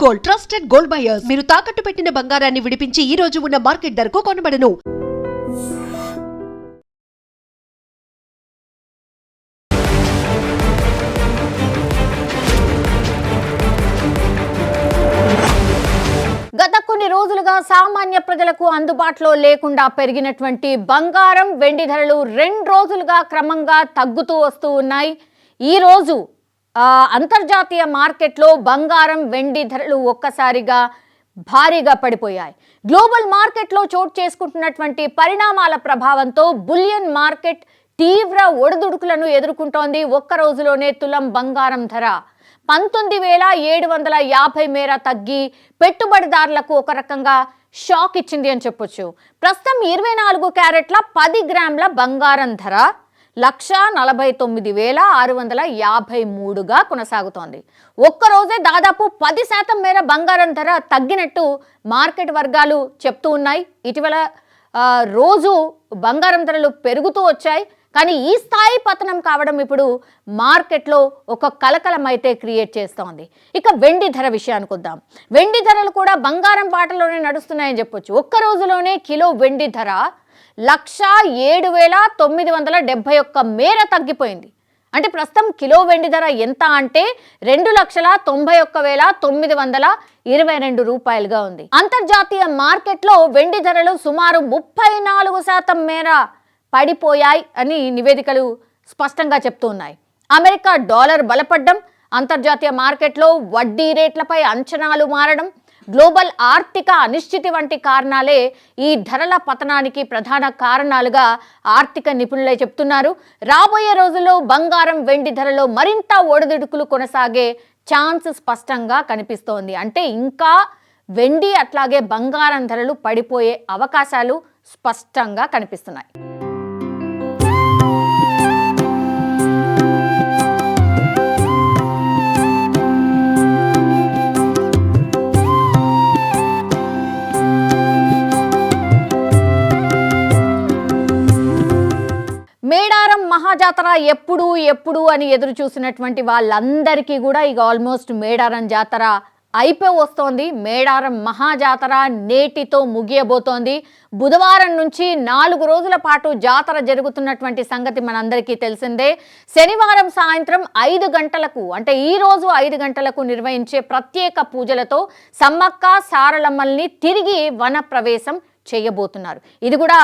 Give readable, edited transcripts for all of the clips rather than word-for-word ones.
Gold, trusted gold buyers. మీరు తాకట్టు పెట్టిన బంగారాన్ని విడిపించి ఈ రోజు ఉన్న మార్కెట్ ధరకు కొనబడను. గత కొన్ని రోజులుగా సామాన్య ప్రజలకు అందుబాటులో లేకుండా పెరిగినటువంటి బంగారం, వెండి ధరలు 2 రోజులుగా క్రమంగా తగ్గుతూ వస్తూ ఉన్నాయి. ఈరోజు అంతర్జాతీయ మార్కెట్లో బంగారం, వెండి ధరలు ఒక్కసారిగా భారీగా పడిపోయాయి. గ్లోబల్ మార్కెట్లో చోటు చేసుకుంటున్నటువంటి పరిణామాల ప్రభావంతో బులియన్ మార్కెట్ తీవ్ర ఒడిదుడుకులను ఎదుర్కొంటోంది. ఒక్క రోజులోనే తులం బంగారం ధర 19,750 మేర తగ్గి పెట్టుబడిదారులకు ఒక రకంగా షాక్ ఇచ్చింది అని చెప్పొచ్చు. ప్రస్తుతం 24 క్యారెట్ల 10 గ్రాముల బంగారం ధర 1,49,653గా కొనసాగుతోంది. ఒక్కరోజే దాదాపు 10% మేర బంగారం ధర తగ్గినట్టు మార్కెట్ వర్గాలు చెప్తూ ఉన్నాయి. ఇటీవల రోజు బంగారం ధరలు పెరుగుతూ వచ్చాయి. కానీ ఈ స్థాయి పతనం కావడం ఇప్పుడు మార్కెట్లో ఒక కలకలం అయితే క్రియేట్ చేస్తోంది. ఇక వెండి ధర విషయానికి వద్దాం. వెండి ధరలు కూడా బంగారం బాటలోనే నడుస్తున్నాయని చెప్పొచ్చు. ఒక్క రోజులోనే కిలో వెండి ధర 1,07,971 మేర తగ్గిపోయింది. అంటే ప్రస్తుతం కిలో వెండి ధర ఎంత అంటే 2,91,922 రూపాయలుగా ఉంది. అంతర్జాతీయ మార్కెట్లో వెండి ధరలు సుమారు 34% మేర పడిపోయాయి అని నివేదికలు స్పష్టంగా చెప్తూ ఉన్నాయి. అమెరికా డాలర్ బలపడ్డం, అంతర్జాతీయ మార్కెట్లో వడ్డీ రేట్లపై అంచనాలు మారడం, గ్లోబల్ ఆర్థిక అనిశ్చితి వంటి కారణాలే ఈ ధరల పతనానికి ప్రధాన కారణాలుగా ఆర్థిక నిపుణులే చెప్తున్నారు. రాబోయే రోజుల్లో బంగారం, వెండి ధరలో మరింత ఒడిదుడుకులు కొనసాగే ఛాన్స్ స్పష్టంగా కనిపిస్తోంది. అంటే ఇంకా వెండి అట్లాగే బంగారం ధరలు పడిపోయే అవకాశాలు స్పష్టంగా కనిపిస్తున్నాయి. మేడారం మహాజాతర ఎప్పుడు అని ఎదురు చూసినటువంటి వాళ్ళందరికీ కూడా ఇక ఆల్మోస్ట్ మేడారం జాతర అయిపోయి వస్తోంది. మేడారం మహాజాతర నేటితో ముగియబోతోంది. బుధవారం నుంచి 4 రోజుల పాటు జాతర జరుగుతున్నటువంటి సంగతి మనందరికీ తెలిసిందే. శనివారం సాయంత్రం 5 గంటలకు అంటే ఈరోజు 5 గంటలకు నిర్వహించే ప్రత్యేక పూజలతో సమ్మక్క సారలమ్మల్ని తిరిగి వన ప్రవేశం చేయబోతున్నారు. ఇది కూడా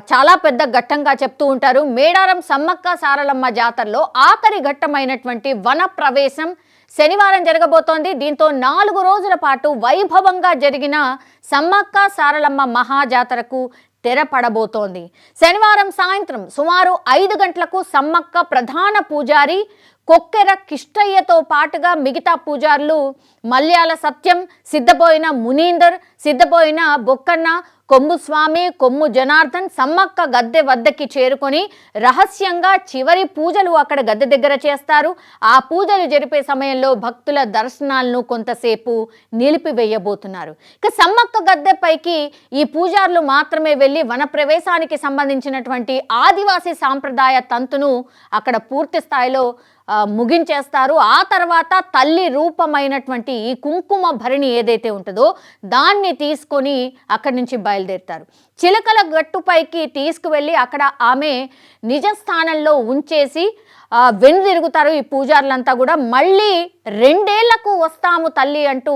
చాలా పెద్ద ఘట్టంగా చెప్తూ ఉంటారు. మేడారం సమ్మక్క సారలమ్మ జాతరలో ఆఖరి ఘట్టమైనటువంటి వన ప్రవేశం శనివారం జరగబోతోంది. దీంతో 4 రోజుల పాటు వైభవంగా జరిగిన సమ్మక్క సారలమ్మ మహాజాతరకు తెరపడబోతోంది. శనివారం సాయంత్రం సుమారు 5 గంటలకు సమ్మక్క ప్రధాన పూజారి కొక్కెర కిష్టయ్యతో పాటుగా మిగతా పూజారులు మల్యాల సత్యం, సిద్ధపోయిన మునీందర్, సిద్ధపోయిన బొక్కన్న, కొమ్ము స్వామి, కొమ్ము జనార్దన్ సమ్మక్క గద్దె వద్దకి చేరుకొని రహస్యంగా చివరి పూజలు అక్కడ గద్దె దగ్గర చేస్తారు. ఆ పూజలు జరిపే సమయంలో భక్తుల దర్శనాలను కొంతసేపు నిలిపివేయబోతున్నారు. ఇక సమ్మక్క గద్దెపైకి ఈ పూజారులు మాత్రమే వెళ్ళి వన ప్రవేశానికి సంబంధించినటువంటి ఆదివాసీ సాంప్రదాయ తంతును అక్కడ పూర్తి స్థాయిలో ముగించేస్తారు. ఆ తర్వాత తల్లి రూపమైనటువంటి ఈ కుంకుమ భరిణి ఏదైతే ఉంటుందో దాన్ని తీసుకొని అక్కడి నుంచి బయలుదేరుతారు. చిలకల గట్టుపైకి తీసుకువెళ్ళి అక్కడ ఆమె నిజ స్థానంలో ఉంచేసి వెనుదిరుగుతారు. ఈ పూజారులంతా కూడా మళ్ళీ 2 ఏళ్లకు వస్తాము తల్లి అంటూ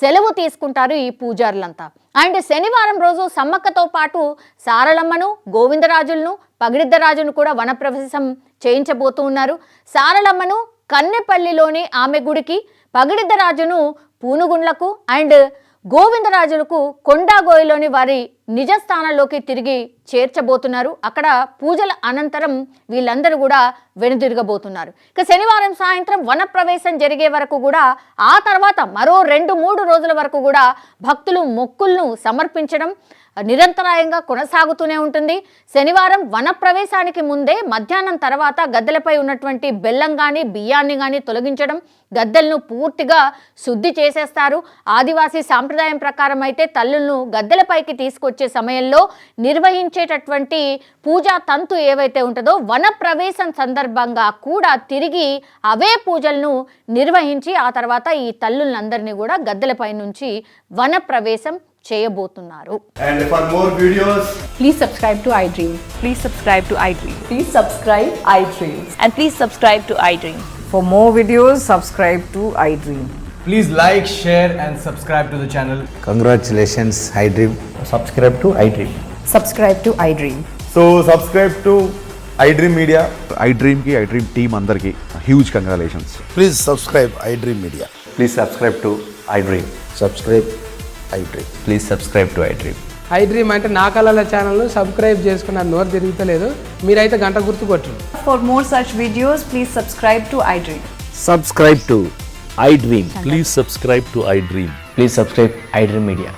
సెలవు తీసుకుంటారు ఈ పూజారులంతా. అండ్ శనివారం రోజు సమ్మక్కతో పాటు సారలమ్మను, గోవిందరాజులను, పగిడిద్దరాజును కూడా వనప్రవేశం చేయించబోతూ ఉన్నారు. సారలమ్మను కన్నెపల్లిలోని ఆమె గుడికి, పగిడిద్దరాజును పూనుగుండ్లకు అండ్ గోవిందరాజులకు కొండాగోయిలోని వారి నిజ స్థానంలోకి తిరిగి చేర్చబోతున్నారు. అక్కడ పూజల అనంతరం వీళ్ళందరూ కూడా వెనుదిరగబోతున్నారు. ఇక శనివారం సాయంత్రం వనప్రవేశం జరిగే వరకు కూడా ఆ తర్వాత మరో 2-3 రోజుల వరకు కూడా భక్తులు మొక్కులను సమర్పించడం నిరంతరాయంగా కొనసాగుతూనే ఉంటుంది. శనివారం వనప్రవేశానికి ముందే మధ్యాహ్నం తర్వాత గద్దెలపై ఉన్నటువంటి బెల్లం కానీ బియ్యాన్ని కానీ తొలగించడం, గద్దెలను పూర్తిగా శుద్ధి చేసేస్తారు. ఆదివాసీ సాంప్రదాయం ప్రకారం అయితే తల్లులను గద్దెలపైకి తీసుకొచ్చి వచ్చే సమయంలో నిర్వహించేటటువంటి పూజా తంతు ఏవైతే ఉంటుందో వన ప్రవేశం సందర్భంగా కూడా తిరిగి అవే పూజలను నిర్వహించి ఆ తర్వాత ఈ తల్లులందరినీ కూడా గద్దెలపై నుంచి వన ప్రవేశం చేయబోతున్నారు. And for more videos, Please subscribe to iDream. Please subscribe to iDream. Please subscribe iDream. And please subscribe to iDream. For more videos, subscribe to iDream. please like, share and subscribe to the channel. Congratulations, iDream. subscribe to iDream. Subscribe to iDream. So subscribe to iDream Media. iDream ki iDream team andarki huge congratulations. Please subscribe iDream Media. Please subscribe to iDream. Subscribe iDream. Please subscribe to iDream. iDream అంటే నా కళల ఛానల్ను subscribe చేసుకున్న నోరు తిరుగుతలేదు, మీరైతే గంట గుర్తు కొట్టండి. For more such videos, please subscribe to iDream. Subscribe to iDream. Please subscribe to iDream. Please subscribe iDream Media.